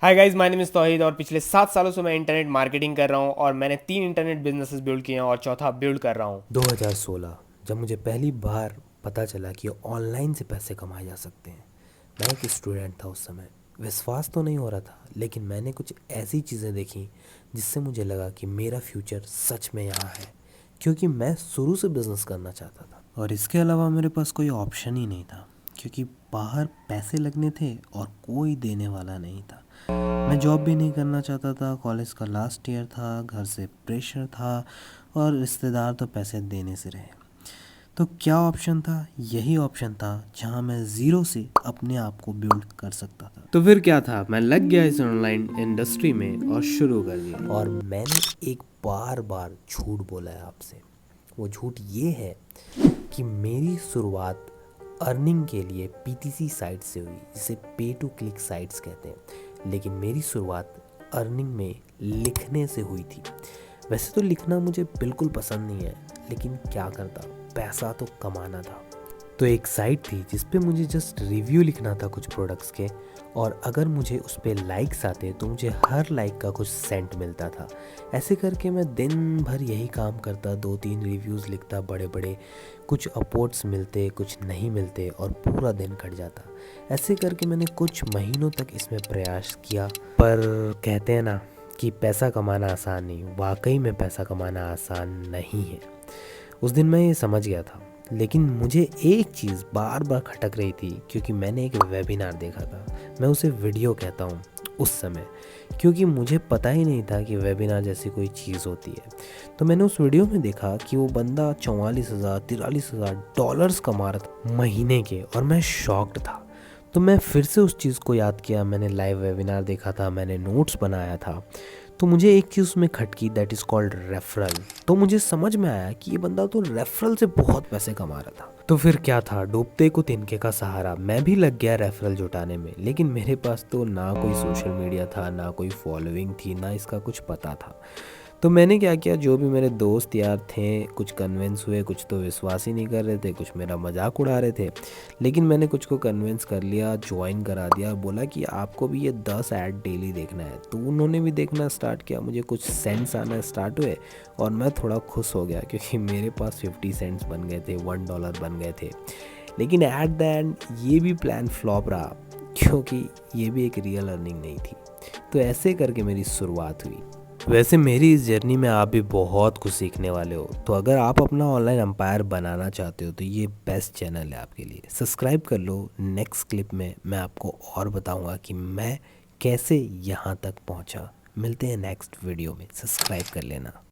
Hi guys, my name is Tauheed और पिछले 7 सालों से मैं इंटरनेट मार्केटिंग कर रहा हूँ और मैंने 3 इंटरनेट बिजनेसेस बिल्ड किए हैं और चौथा बिल्ड कर रहा हूँ। 2016 जब मुझे पहली बार पता चला कि ऑनलाइन से पैसे कमाए जा सकते हैं। मैं एक स्टूडेंट था उस समय। विश्वास तो नहीं हो रहा था, लेकिन मैंने कुछ ऐसी चीज़ें देखी जिससे मुझे लगा कि मेरा फ्यूचर सच में यहाँ है, क्योंकि मैं शुरू से बिज़नेस करना चाहता था और इसके अलावा मेरे पास कोई ऑप्शन ही नहीं था, क्योंकि बाहर पैसे लगने थे और कोई देने वाला नहीं था। मैं जॉब भी नहीं करना चाहता था, कॉलेज का लास्ट ईयर था, घर से प्रेशर था और रिश्तेदार तो पैसे देने से रहे। तो क्या ऑप्शन था? यही ऑप्शन था जहां मैं ज़ीरो से अपने आप को बिल्ड कर सकता था। तो फिर क्या था, मैं लग गया इस ऑनलाइन इंडस्ट्री में और शुरू कर दिया। और मैंने एक बार बार झूठ बोला है आपसे। वो झूठ ये है कि मेरी शुरुआत अर्निंग के लिए पीटीसी साइट से हुई, जिसे पे टू क्लिक साइट्स कहते हैं। लेकिन मेरी शुरुआत अर्निंग में लिखने से हुई थी। वैसे तो लिखना मुझे बिल्कुल पसंद नहीं है, लेकिन क्या करता, पैसा तो कमाना था। तो एक साइट थी जिस पे मुझे जस्ट रिव्यू लिखना था कुछ प्रोडक्ट्स के, और अगर मुझे उस पर लाइक्स आते तो मुझे हर लाइक का कुछ सेंट मिलता था। ऐसे करके मैं दिन भर यही काम करता, 2-3 रिव्यूज़ लिखता बड़े बड़े, कुछ अपोर्ट्स मिलते कुछ नहीं मिलते और पूरा दिन कट जाता। ऐसे करके मैंने कुछ महीनों तक इसमें प्रयास किया। पर कहते हैं ना कि पैसा कमाना आसान नहीं, वाकई में पैसा कमाना आसान नहीं है। उस दिन मैं ये समझ गया था, लेकिन मुझे एक चीज़ बार बार खटक रही थी, क्योंकि मैंने एक वेबिनार देखा था। मैं उसे वीडियो कहता हूँ उस समय, क्योंकि मुझे पता ही नहीं था कि वेबिनार जैसी कोई चीज़ होती है। तो मैंने उस वीडियो में देखा कि वो बंदा 44,000 43,000 डॉलर्स कमा रहा था महीने के, और मैं शॉक्ड था। तो मैं फिर से उस चीज़ को याद किया, मैंने लाइव वेबिनार देखा था, मैंने नोट्स बनाया था। तो मुझे एक चीज़ उसमें खटकी, दैट इज़ कॉल्ड रेफरल। तो मुझे समझ में आया कि ये बंदा तो रेफरल से बहुत पैसे कमा रहा था। तो फिर क्या था, डूबते को तिनके का सहारा। मैं भी लग गया रेफरल जुटाने में, लेकिन मेरे पास तो ना कोई सोशल मीडिया था, ना कोई फॉलोइंग थी, ना इसका कुछ पता था। तो मैंने क्या किया, जो भी मेरे दोस्त यार थे, कुछ कन्विंस हुए, कुछ तो विश्वास ही नहीं कर रहे थे, कुछ मेरा मजाक उड़ा रहे थे, लेकिन मैंने कुछ को कन्विंस कर लिया, ज्वाइन करा दिया और बोला कि आपको भी ये 10 ऐड डेली देखना है। तो उन्होंने भी देखना स्टार्ट किया, मुझे कुछ सेंट्स आना स्टार्ट हुए और मैं थोड़ा खुश हो गया, क्योंकि मेरे पास 50 सेंट्स बन गए थे, $1 बन गए थे। लेकिन एट द एंड ये भी प्लान फ्लॉप रहा, क्योंकि ये भी एक रियल अर्निंग नहीं थी। तो ऐसे करके मेरी शुरुआत हुई। वैसे मेरी इस जर्नी में आप भी बहुत कुछ सीखने वाले हो। तो अगर आप अपना ऑनलाइन एम्पायर बनाना चाहते हो तो ये बेस्ट चैनल है आपके लिए। सब्सक्राइब कर लो। नेक्स्ट क्लिप में मैं आपको और बताऊंगा कि मैं कैसे यहाँ तक पहुँचा। मिलते हैं नेक्स्ट वीडियो में, सब्सक्राइब कर लेना।